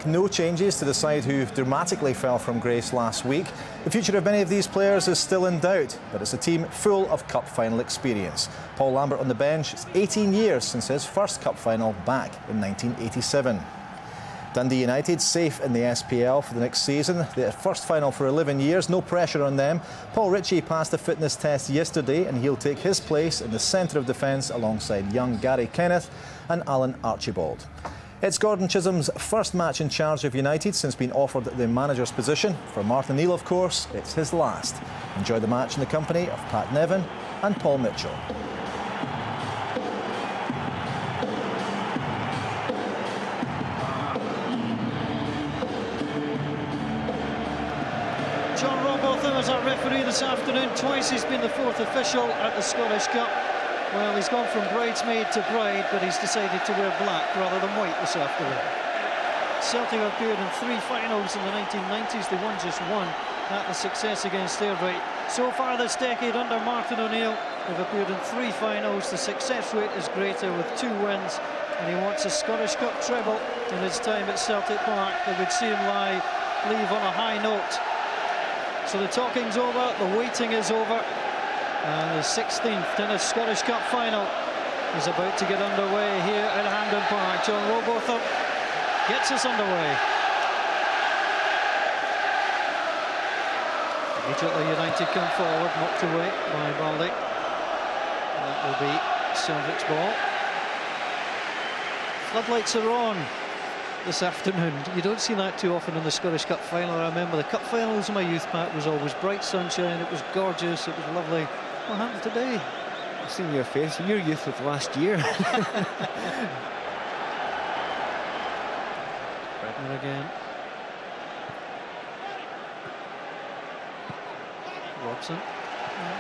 make no changes to the side who dramatically fell from grace last week. The future of many of these players is still in doubt, but it's a team full of cup final experience. Paul Lambert on the bench. It's 18 years since his first cup final back in 1987. Dundee United safe in the SPL for the next season. Their first final for 11 years, no pressure on them. Paul Ritchie passed the fitness test yesterday and he'll take his place in the centre of defence alongside young Gary Kenneth and Alan Archibald. It's Gordon Chisholm's first match in charge of United since being offered the manager's position. For Martin Neal, of course, it's his last. Enjoy the match in the company of Pat Nevin and Paul Mitchell. As our referee this afternoon. Twice he's been the fourth official at the Scottish Cup. Well, he's gone from bridesmaid to bride, but he's decided to wear black rather than white this afternoon. Celtic appeared in 3 finals in the 1990s. They won just one at the success against Airdrie. So far this decade under Martin O'Neill, they've appeared in 3 finals. The success rate is greater with 2 wins, and he wants a Scottish Cup treble in his time at Celtic Park. They would see him leave on a high note. So the talking's over, the waiting is over, and the 16th tennis Scottish Cup final is about to get underway here at Hampden Park. John Robotham gets us underway. Immediately United come forward, knocked away by Baldy. That will be Celtic's ball. Floodlights are on this afternoon. You don't see that too often in the Scottish Cup final. I remember the Cup finals in my youth, Pat, was always bright sunshine, it was gorgeous, it was lovely. What happened today? I've seen your face, your youth was last year. Redmond again. Robson.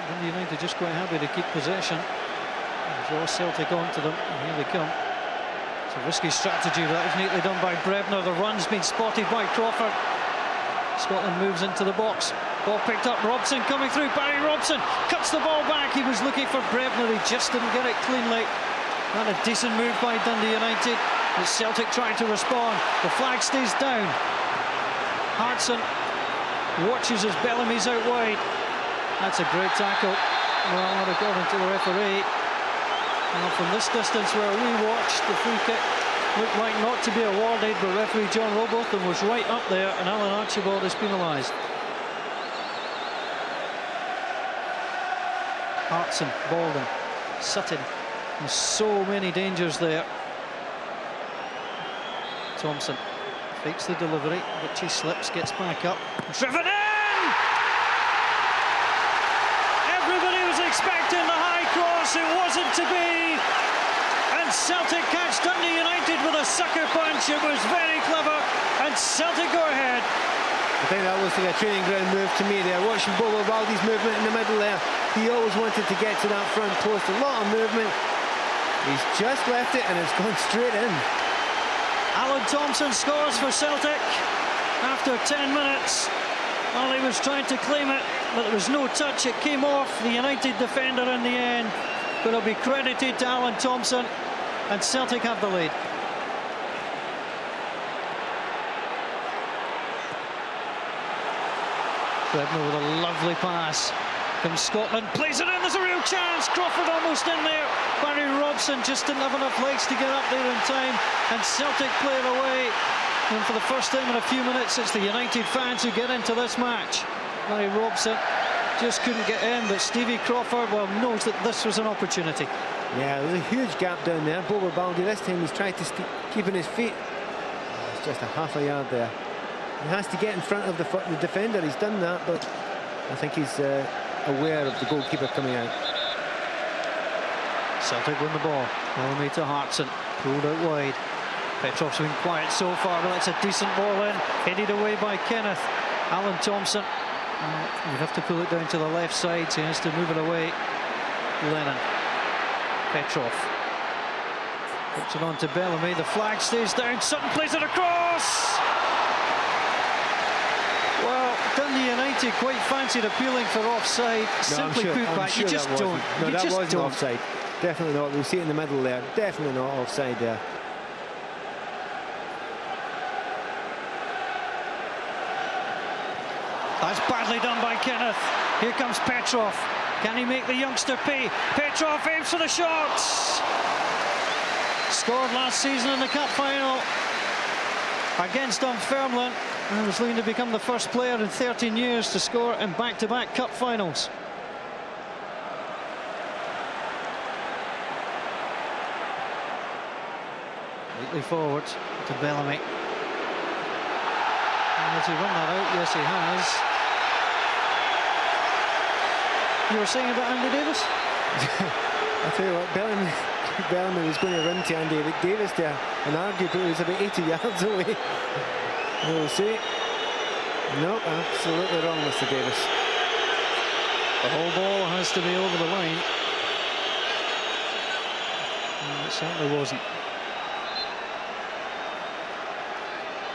Dundee United just quite happy to keep possession. Draw Celtic onto them, and here they come. A risky strategy, but that was neatly done by Brebner. The run's been spotted by Crawford. Scotland moves into the box. Ball picked up, Robson coming through. Barry Robson cuts the ball back. He was looking for Brebner, he just didn't get it cleanly. And a decent move by Dundee United. It's Celtic trying to respond. The flag stays down. Hartson watches as Bellamy's out wide. That's a great tackle. Well, not according to the referee. Well, from this distance where we watched, the free kick looked like not to be awarded, but referee John Robotham was right up there, and Alan Archibald is penalised. Hartson, Bolden, Sutton, and so many dangers there. Thompson fakes the delivery, Ritchie slips, gets back up, driven in! Everybody was expecting the high cross, it wasn't to be. And Celtic catch Dundee United with a sucker punch. It was very clever, and Celtic go ahead. I think that looks like a training ground move to me there. Watching Bobo Baldi's movement in the middle there. He always wanted to get to that front post. A lot of movement. He's just left it, and it's gone straight in. Alan Thompson scores for Celtic after 10 minutes. Well, he was trying to claim it, but there was no touch. It came off the United defender in the end. But it'll be credited to Alan Thompson, and Celtic have the lead. Brebner with a lovely pass. Comes Scotland, plays it in, there's a real chance. Crawford almost in there. Barry Robson just didn't have enough legs to get up there in time, and Celtic play it away. And for the first time in a few minutes, it's the United fans who get into this match. Barry Robson just couldn't get in, but Stevie Crawford, well, knows that this was an opportunity. Yeah, there's a huge gap down there. Bobo Baldi this time he's tried to keep on his feet. It's just a half a yard there. He has to get in front of the defender. He's done that, but I think he's aware of the goalkeeper coming out. Celtic win the ball. Bellamy to Hartson, pulled out wide. Petrov's been quiet so far, but that's a decent ball in, headed away by Kenneth. Alan Thompson. You have to pull it down to the left side, so he has to move it away. Lennon. Petrov. Puts it on to Bellamy. The flag stays down. Sutton plays it across. Well, Dundee United quite fancied appealing for offside. Simply put back, you just don't. No, that wasn't offside. Definitely not. We'll see it in the middle there. Definitely not offside there. That's badly done by Kenneth. Here comes Petrov. Can he make the youngster pay? Petrov aims for the shots. Scored last season in the cup final against Dunfermline, and was looking to become the first player in 13 years to score in back-to-back cup finals. Neatly forward to Bellamy. Has he run that out? Yes, he has. You were saying about Andy Davis? I tell you what, Bellamy was going to run to Andy Davis there and argue, but he was about 80 yards away. We'll see. Nope, absolutely wrong, Mr. Davis. The whole ball has to be over the line. And it certainly wasn't.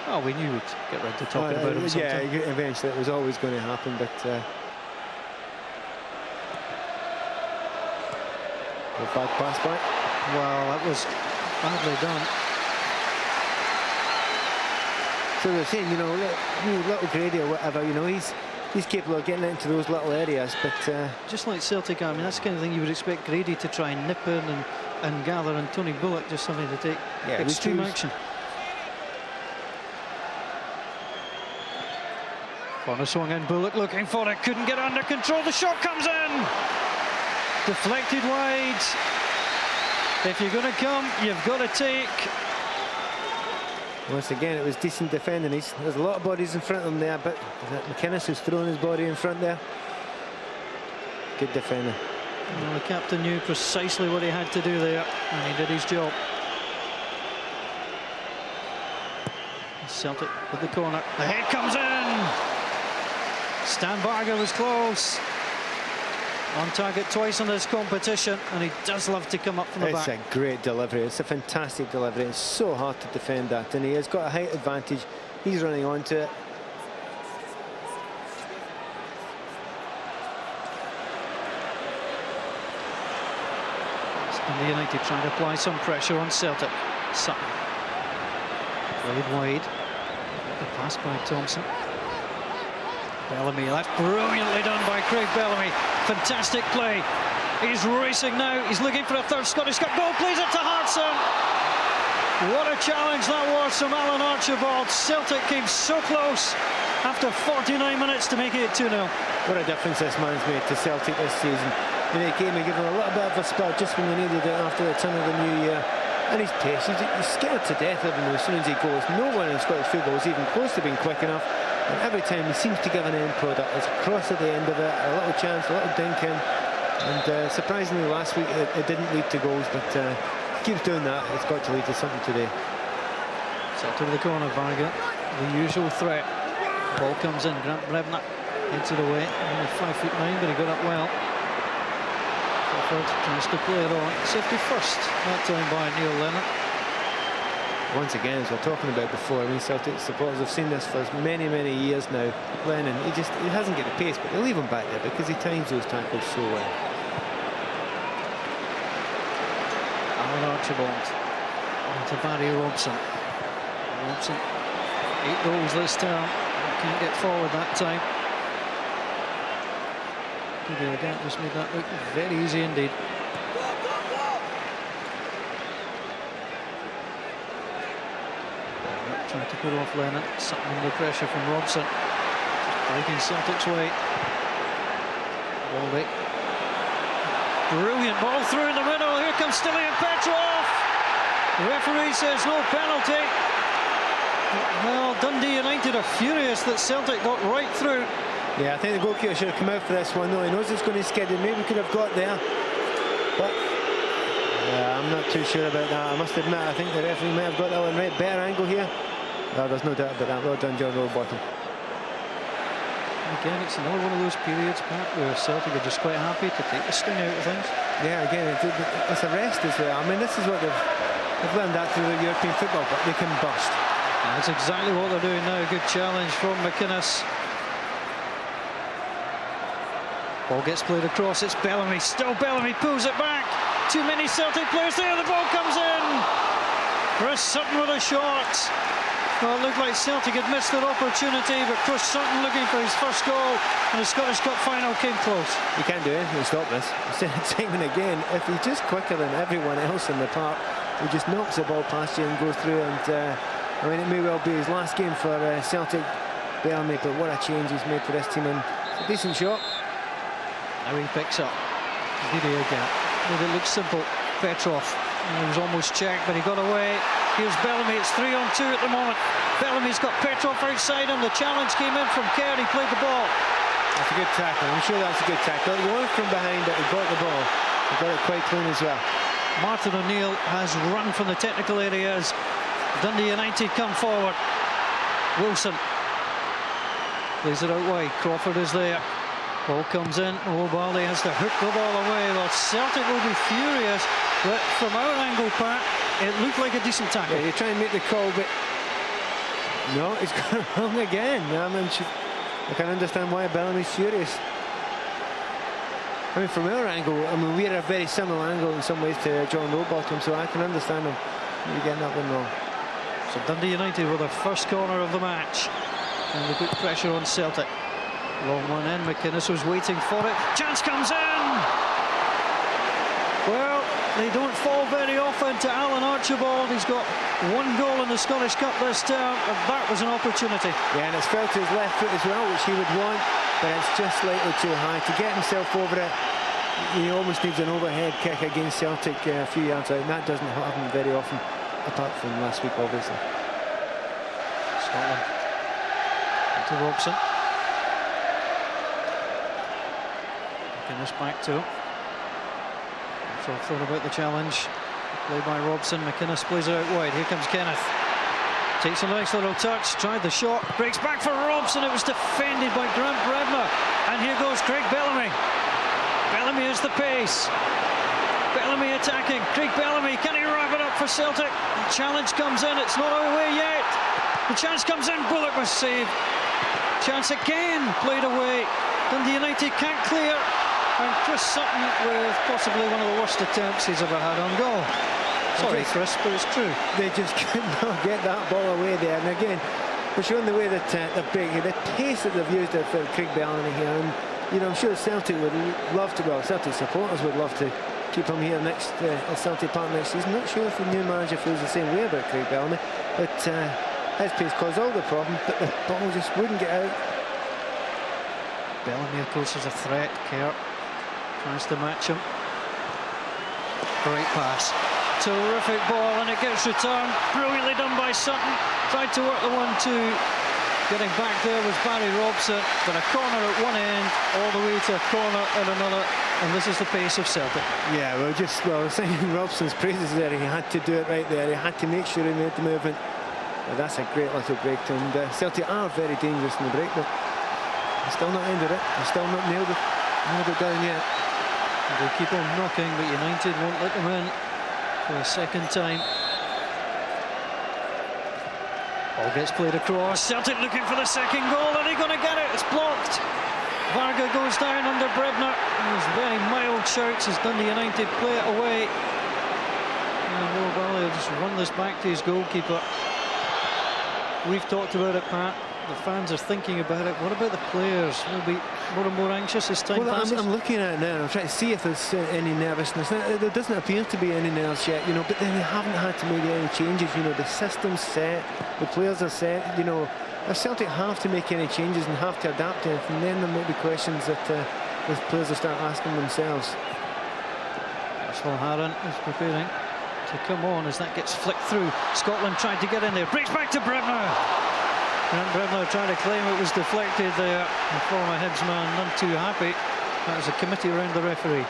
Oh, we knew we'd get round to talking about him sometime. Yeah, eventually it was always going to happen, but a bad pass back. Well, that was badly done. So they're saying, you know, little Grady or whatever, you know, he's capable of getting into those little areas, but just like Celtic, I mean, that's the kind of thing you would expect Grady to try and nip in and gather, and Tony Bullock just something to take extreme action. Corner swung in, Bullock looking for it, couldn't get under control, the shot comes in! Deflected wide. If you're going to come, you've got to take. Once again, it was decent defending. There's a lot of bodies in front of him there, but McInnes has thrown his body in front there. Good defender. Well, the captain knew precisely what he had to do there, and he did his job. Celtic with the corner. The head comes in. Stan Barger was close. On target twice in this competition, and he does love to come up from the back. It's a great delivery. It's a fantastic delivery. It's so hard to defend that, and he has got a height advantage. He's running onto it. Dundee United trying to apply some pressure on Celtic. Sutton played wide. The pass by Thompson. Bellamy, that's brilliantly done by Craig Bellamy. Fantastic play. He's racing now. He's looking for a third Scottish Cup goal. Plays it to Hartson. What a challenge that was from Alan Archibald. Celtic came so close after 49 minutes to make it 2-0. What a difference this man's made to Celtic this season. In a game, he gave them a little bit of a spell just when they needed it after the turn of the new year. And his pace, he's scared to death of him as soon as he goes. No one in Scottish football is even close to being quick enough. And every time he seems to give an end product. There's a cross at the end of it, a little chance, a little dink in. And surprisingly last week it didn't lead to goals, but keeps doing that. It's got to lead to something today. Celtic to the corner, Varga. The usual threat. Ball comes in, Grant Brevner heads it away. Only 5'9", but he got up well. Clifford tries to play it on. Safety first, that time by Neil Lennon. Once again, as we were talking about before, I mean, Celtic supporters have seen this for many, many years now. Lennon, he hasn't got the pace, but they leave him back there because he times those tackles so well. Alan Archibald to Barry Robson. Robson, 8 goals this term. Can't get forward that time. Didier Gant just made that look very easy indeed. Trying to put off Lennon. Sutton under pressure from Robson. Breaking Celtic's way. Waldy. Brilliant ball through in the middle. Here comes Stilian Petrov. The referee says no penalty. Well, Dundee United are furious that Celtic got right through. Yeah, I think the goalkeeper should have come out for this one, though. He knows it's going to skid him. Maybe could have got there. But I'm not too sure about that. I must admit, I think the referee may have got that one right. Better angle here. No, there's no doubt about that. Well done, John Rowbottom. Again, it's another one of those periods, Pat, where Celtic are just quite happy to take the sting out of things. Yeah, again, it's a rest as well. I mean, this is what they've learned that through the European football, but they can burst. And that's exactly what they're doing now. Good challenge from McInnes. Ball gets played across. It's Bellamy. Still Bellamy pulls it back. Too many Celtic players there. The ball comes in. Chris Sutton with a shot. Well, it looked like Celtic had missed their opportunity, but Chris Sutton looking for his first goal, and the Scottish Cup final came close. You can't do anything to stop this. I said it time and again, if he's just quicker than everyone else in the park, he just knocks the ball past you and goes through. And I mean, it may well be his last game for Celtic, Bellamy, but what a change he's made for this team, and it's a decent shot. Now he picks up Dundee again. Made it look simple. Petrov, he was almost checked, but he got away. Here's Bellamy. It's 3-on-2 at the moment. Bellamy's got Petrov outside him. The challenge came in from Kerr. He played the ball. That's a good tackle. I'm sure that's a good tackle. He won from behind, but he got the ball. He got it quite clean as well. Martin O'Neill has run from the technical areas. Dundee United come forward. Wilson plays it out wide. Crawford is there. Ball comes in. Baldy has to hook the ball away. Well, Celtic will be furious, but from our angle, Pat, it looked like a decent tackle. Yeah, you try and make the call, but no, he's got it wrong again. I mean, I can understand why Bellamy's furious. I mean, from our angle, I mean, we're a very similar angle in some ways to John Rowbottom, so I can understand him maybe getting that one wrong. So Dundee United with their first corner of the match, and they put pressure on Celtic. Long one in, McInnes was waiting for it. Chance comes in! Well, they don't fall very often to Alan Archibald. He's got one goal in the Scottish Cup this term, and that was an opportunity. Yeah, and it's fell to his left foot as well, which he would want, but it's just slightly too high. To get himself over it, he almost needs an overhead kick against Celtic a few yards out, and that doesn't happen very often, apart from last week, obviously. Scotland into Robson. McInnes back to him. Thought about the challenge. Played by Robson. McInnes plays it out wide. Here comes Kenneth. Takes a nice little touch. Tried the shot. Breaks back for Robson. It was defended by Grant Brebner. And here goes Craig Bellamy. Bellamy has the pace. Bellamy attacking. Craig Bellamy. Can he wrap it up for Celtic? The challenge comes in. It's not away yet. The chance comes in. Bullock was saved. Chance again. Played away. Dundee United can't clear. And Chris Sutton with possibly one of the worst attempts he's ever had on goal. Sorry, Chris, but it's true. They just could not get that ball away there. And again, we're showing the way that the pace that they've used it for Craig Bellamy here. And you know, I'm sure Celtic would love to. Well, Celtic supporters would love to keep him here next at Celtic Park next season. Not sure if the new manager feels the same way about Craig Bellamy, but his pace caused all the problems. But the ball just wouldn't get out. Bellamy, of course, is a threat. Kerr tries to match him. Great pass. Terrific ball, and it gets returned. Brilliantly done by Sutton. Tried to work the 1-2. Getting back there was Barry Robson, but a corner at one end, all the way to a corner at another, and this is the pace of Celtic. Yeah, well, singing Robson's praises there. He had to do it right there. He had to make sure he made the movement. Well, that's a great little break, and Celtic are very dangerous in the break, but they're still not ended it. They're still not nailed it down yet. They keep on knocking, but United won't let them in for a second time. Ball gets played across. Celtic looking for the second goal. Are they going to get it? It's blocked. Varga goes down under Brebner. Those very mild shouts as Dundee United play it away. And Will Valley will just run this back to his goalkeeper. We've talked about it, Pat. The fans are thinking about it. What about the players? Will be more and more anxious as time passes. I'm looking at it now and I'm trying to see if there's any nervousness. There doesn't appear to be any nerves yet, you know, but then they haven't had to make any changes. You know, the system's set, the players are set. You know, if Celtic have to make any changes and have to adapt to it, and then there might be questions that the players will start asking themselves. Russell Harron is preparing to come on as that gets flicked through. Scotland tried to get in there. Breaks back to Brebner. Grant Brebner trying to claim it was deflected there. The former Hibs man none too happy. That was a committee around the referee.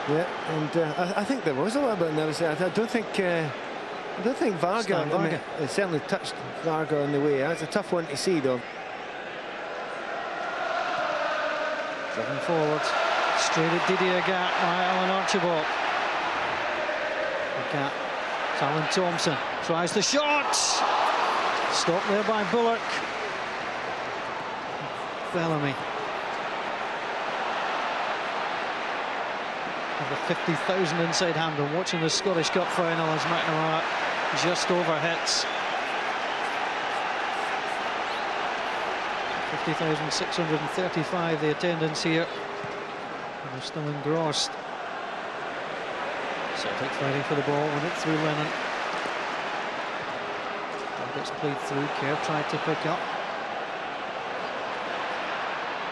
Yeah, and I think there was a little bit of nervousness. I don't think Varga, I mean, it certainly touched Varga on the way. That's a tough one to see, though. Driven forward, straight at Didier Gat by Alan Archibald. Gat, Alan Thompson tries the shot. Stopped there by Bullock. Bellamy. Over 50,000 inside Hampden watching the Scottish Cup final as McNamara just overhits. 50,635 the attendance here. And they're still engrossed. Celtic fighting for the ball, win it through Lennon. Ball gets played through, Kerr tried to pick up.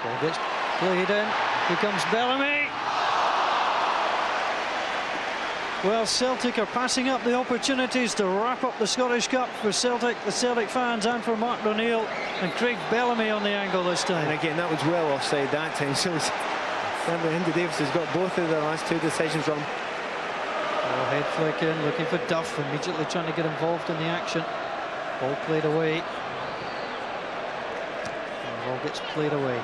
Ball gets played in, here comes Bellamy. Well, Celtic are passing up the opportunities to wrap up the Scottish Cup for Celtic, the Celtic fans, and for Martin O'Neill, and Craig Bellamy on the angle this time. And again, that was well offside that time, so Andy Davis has got both of their last two decisions wrong. Oh, head flick in, looking for Duff, immediately trying to get involved in the action. Ball played away. And ball gets played away.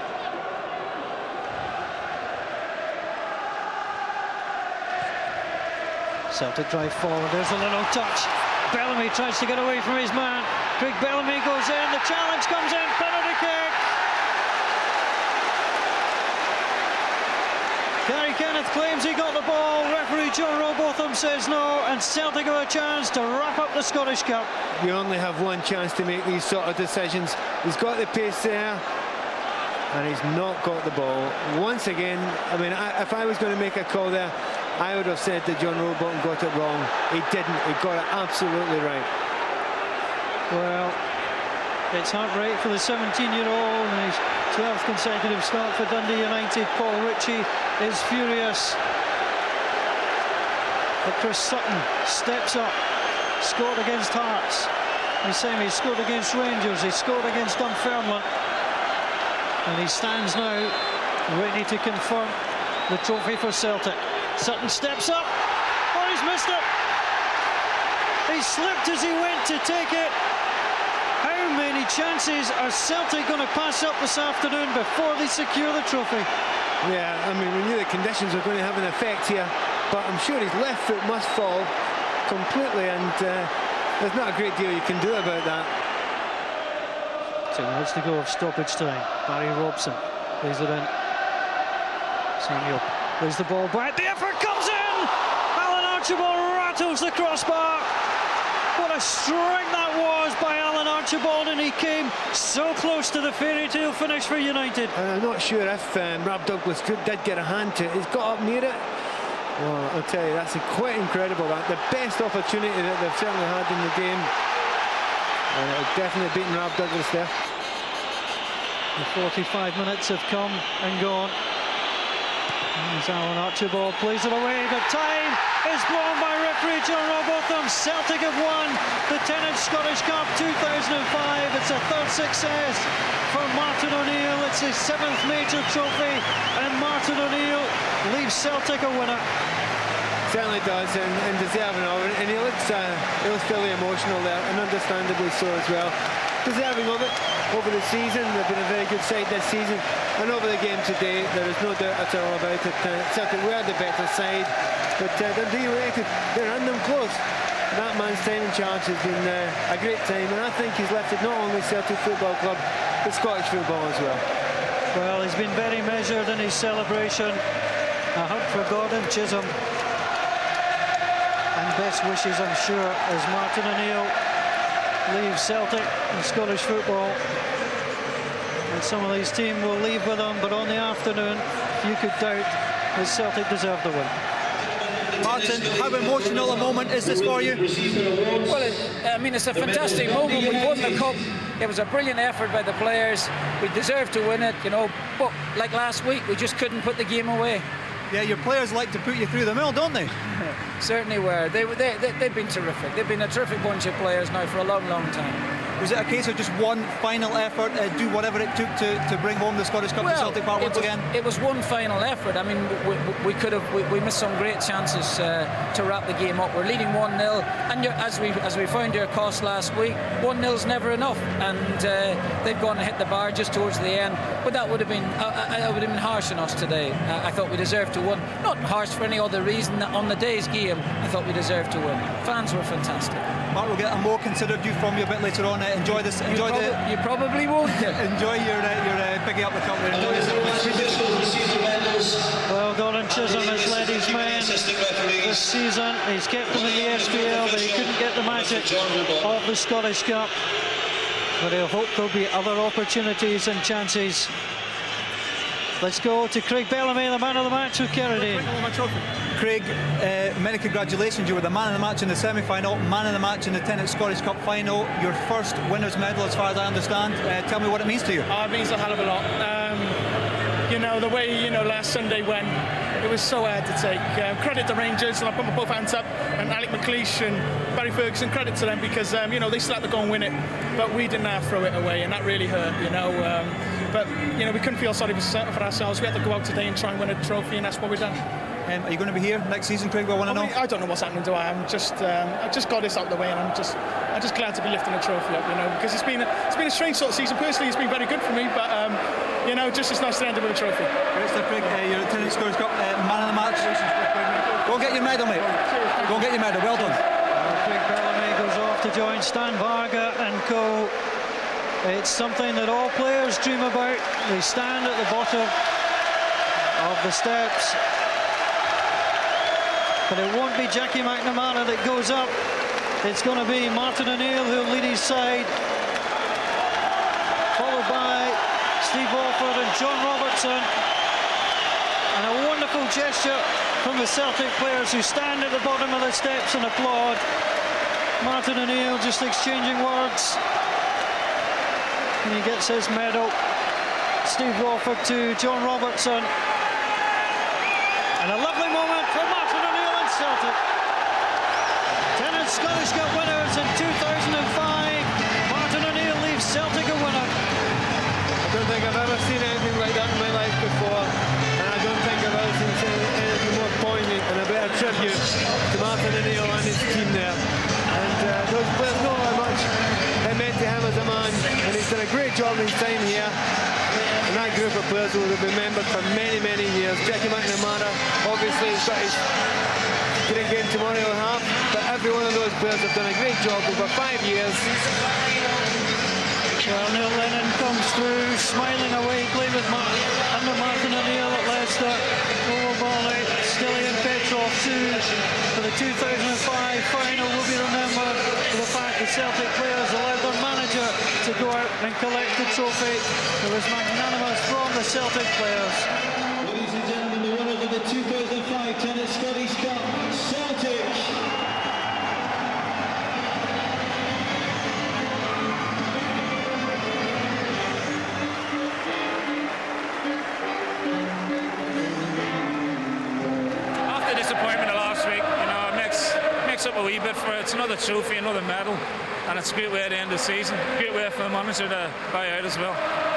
Celtic drive forward, there's a little touch. Bellamy tries to get away from his man. Craig Bellamy goes in, the challenge comes in, penalty kick. Gary Kenneth claims he got the ball. Referee John Robotham says no, and Celtic have a chance to wrap up the Scottish Cup. You only have one chance to make these sort of decisions. He's got the pace there, and he's not got the ball. Once again, I mean, if I was going to make a call there, I would have said that John Robotham got it wrong. He didn't. He got it absolutely right. Well, it's heartbreak for the 17-year-old and his 12th consecutive start for Dundee United. Paul Ritchie is furious. But Chris Sutton steps up, scored against Hearts. The same, he scored against Rangers, he scored against Dunfermline. And he stands now ready to confirm the trophy for Celtic. Sutton steps up. Oh, he's missed it. He slipped as he went to take it. How many chances are Celtic going to pass up this afternoon before they secure the trophy? Yeah, I mean, we knew the conditions were going to have an effect here, but I'm sure his left foot must fall completely, and there's not a great deal you can do about that. 2 minutes to go of stoppage time. Barry Robson plays it in. Samuel plays the ball back. The effort comes in! Alan Archibald rattles the crossbar. What a strike that was by Alan Archibald, and he came so close to the fairy tale finish for United. And I'm not sure if Rob Douglas did get a hand to it. He's got up near it. Well, I'll tell you, that's quite incredible. That the best opportunity that they've certainly had in the game. And it definitely beaten Rob Douglas there. The 45 minutes have come and gone. As Alan Archibald plays it away, but time is blown by referee John Robotham. Celtic have won the 10th Scottish Cup 2005. It's a third success for Martin O'Neill. It's his 7th major trophy, and Martin O'Neill leaves Celtic a winner. Certainly does, and deserving of it. And he looks fairly emotional there, and understandably so as well. Deserving of it over the season. They've been a very good side this season, and over the game today, there is no doubt at all about it. Celtic were the better side, but Dundee United, they ran them close. That man's time in charge has been a great time, and I think he's lifted not only Celtic Football Club, but Scottish football as well. Well, he's been very measured in his celebration. A hug for Gordon Chisholm, and best wishes, I'm sure, as Martin O'Neill leaves Celtic and Scottish football. And some of these team will leave with them, but on the afternoon, you could doubt that Celtic deserved the win. Martin, how emotional a moment is this for you? Well, I mean, it's a fantastic moment. We won the cup. It was a brilliant effort by the players. We deserved to win it, you know. But like last week, we just couldn't put the game away. Yeah, your players like to put you through the mill, don't they? Certainly were. They've been terrific. They've been a terrific bunch of players now for a long, long time. Was it a case of just one final effort, do whatever it took to bring home the Scottish Cup to Celtic Park once again? It was one final effort. I mean, we missed some great chances to wrap the game up. We're leading 1-0, and as we found your cost last week, 1-0's never enough, and they've gone and hit the bar just towards the end. But that would have been harsh on us today. I thought we deserved to win. Not harsh for any other reason. On the day's game, I thought we deserved to win. Fans were fantastic. Mark, we'll get a more considered view from you a bit later on. Enjoy this. You probably won't. Enjoy your picking up the cup there. Enjoy Well, Gordon Chisholm has led his men this season. He's kept them in the SPL, but he couldn't get the magic of the Scottish Cup. But I hope there'll be other opportunities and chances. Let's go to Craig Bellamy, the man of the match with Kerridane. Craig, many congratulations. You were the man of the match in the semi-final, man of the match in the Tennis Scottish Cup final, your first winner's medal as far as I understand. Tell me what it means to you. It means a hell of a lot. You know, the way, last Sunday went, it was so hard to take. Credit to Rangers, and I put my both hands up, and Alec McLeish and Barry Ferguson, credit to them, because, they still had to go and win it, but we didn't have to throw it away, and that really hurt, But, we couldn't feel sorry for ourselves. We had to go out today and try and win a trophy, and that's what we've done. Are you going to be here next season, Craig? I want to know. I don't know what's happening to I. I just got this out of the way, and I'm just glad to be lifting a trophy up, because it's been a strange sort of season. Personally, it's been very good for me, but just it's nice to end it with a trophy. Great stuff, Craig. You're at Tennis Scottish Cup, man of the match. Go and get your medal, mate. Go and get your medal. Well done. Craig Bellamy goes off to join Stan Varga and co. It's something that all players dream about. They stand at the bottom of the steps. But it won't be Jackie McNamara that goes up. It's going to be Martin O'Neill who'll lead his side, followed by Steve Walford and John Robertson. And a wonderful gesture from the Celtic players who stand at the bottom of the steps and applaud. Martin O'Neill just exchanging words. And he gets his medal. Steve Walford to John Robertson. And a lovely moment for Martin O'Neill and Celtic. Tennis Scottish Cup winners in 2005. Martin O'Neill leaves Celtic a winner. I don't think I've ever seen anything like that in my life before, and I don't think I've ever seen anything more poignant and a better tribute to Martin O'Neill and his team there. And those players know how much it meant to him as a man, and he's done a great job in his time here. And that group of players will have been remembered for many, many years. Jackie McNamara, obviously, he's got his great game tomorrow he'll have, but every one of those players have done a great job over 5 years. Well, Neil Lennon comes through, smiling away, played with under Martin O'Neill at Leicester. Noel Bally, Stilly and Petrov too. For the 2005 final will be remembered for the fact that Celtic players allowed their manager to go out and collect the trophy. It was magnanimous from the Celtic players. Ladies and gentlemen, the winners of the 2005 Tennis Scottish Cup, Celtic. Disappointment of last week, it makes up a wee bit for it. It's another trophy, another medal, and it's a great way to end the season. Great way for the manager to buy out as well.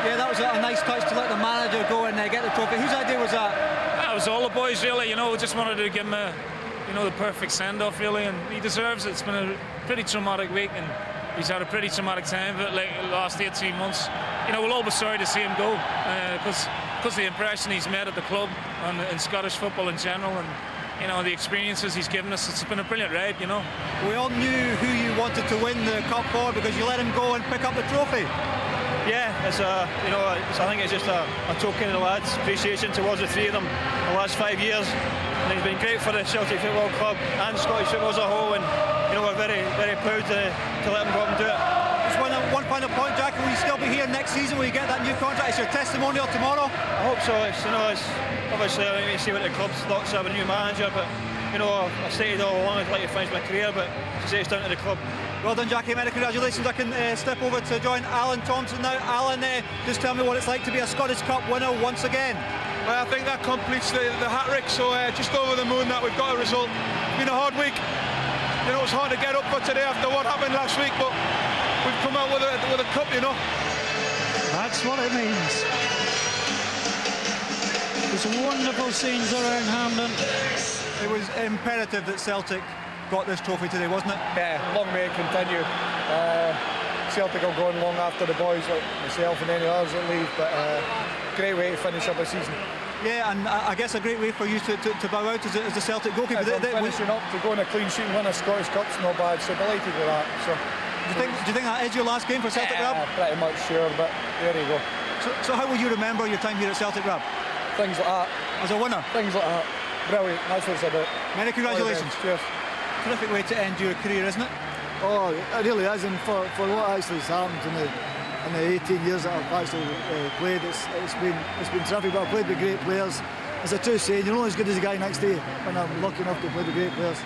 Yeah, that was a nice touch to let the manager go and get the trophy. Whose idea was that? It was all the boys, really. We just wanted to give him the perfect send-off, really, and he deserves it. It's been a pretty traumatic week, and he's had a pretty traumatic time of it, like the last 18 months. We'll all be sorry to see him go, because the impression he's made at the club and in Scottish football in general, and the experiences he's given us. It's been a brilliant ride, We all knew who you wanted to win the cup for because you let him go and pick up the trophy. Yeah, I think it's just a token of the lads' appreciation towards the three of them the last 5 years. And he's been great for the Celtic Football Club and Scottish football as a whole, and we're very, very proud to let him go up and do it. Just one final point, Jack. Will you still be here next season? Will you get that new contract? It's your testimonial tomorrow. I hope so. It's obviously I need to see what the club's thoughts are with a new manager, but I've stated all along I'd like to finish my career, but to say it's down to the club. Well done, Jackie. Many congratulations. I can step over to join Alan Thompson now. Alan, just tell me what it's like to be a Scottish Cup winner once again. Well, I think that completes the hat-trick, so just over the moon that we've got a result. It's been a hard week. It was hard to get up for today after what happened last week, but we've come out with a cup, That's what it means. There's wonderful scenes around Hampden. It was imperative that Celtic got this trophy today, wasn't it? Yeah, long may it continue. Celtic will go on long after the boys, like myself and any others that leave, but great way to finish up a season. Yeah, and I guess a great way for you to bow out as the Celtic goalkeeper. Finishing up to go on a clean sheet and win a Scottish Cup's not bad, so delighted with that. So, do you think that is your last game for Celtic Rab? Pretty much sure, but there you go. So how will you remember your time here at Celtic Rab? Things like that. As a winner? Things like that. Brilliant, that's what it's about. Many congratulations. Cheers. Terrific way to end your career, isn't it? Oh, it really is, and for what actually has happened in in the 18 years that I've actually played. It's been terrific, but I've played with great players. As a true saying, you're only as good as the guy next to you, and I'm lucky enough to play with great players.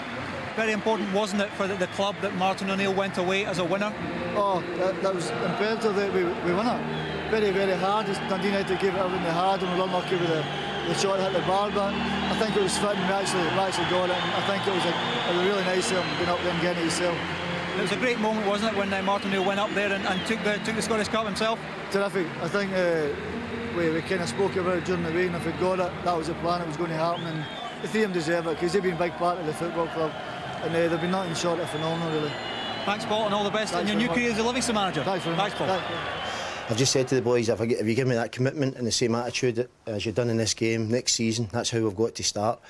Very important, wasn't it, for the club that Martin O'Neill went away as a winner? Oh, that was imperative that we won it. Very, very hard. Dundee Utd gave it everything they had, and we were unlucky with the shot that hit the bar, but I think it was fitting. We actually got it, and I think it was really nice of him being up there and getting it himself. It was a great moment, wasn't it, when Martin O'Neill went up there and took the Scottish Cup himself? Terrific. I think we kind of spoke about it during the week, and if we got it, that was the plan. It was going to happen, and the three of them deserve it because they've been a big part of the football club, and they've been nothing short of phenomenal, really. Thanks, Paul, and all the best in your new career as a Livingston manager. Thanks very much. Paul. I've just said to the boys, if you give me that commitment and the same attitude as you've done in this game next season, that's how we've got to start.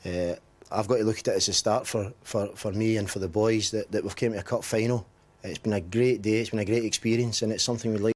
I've got to look at it as a start for me and for the boys that we've came to a cup final. It's been a great day, it's been a great experience, and it's something we'd like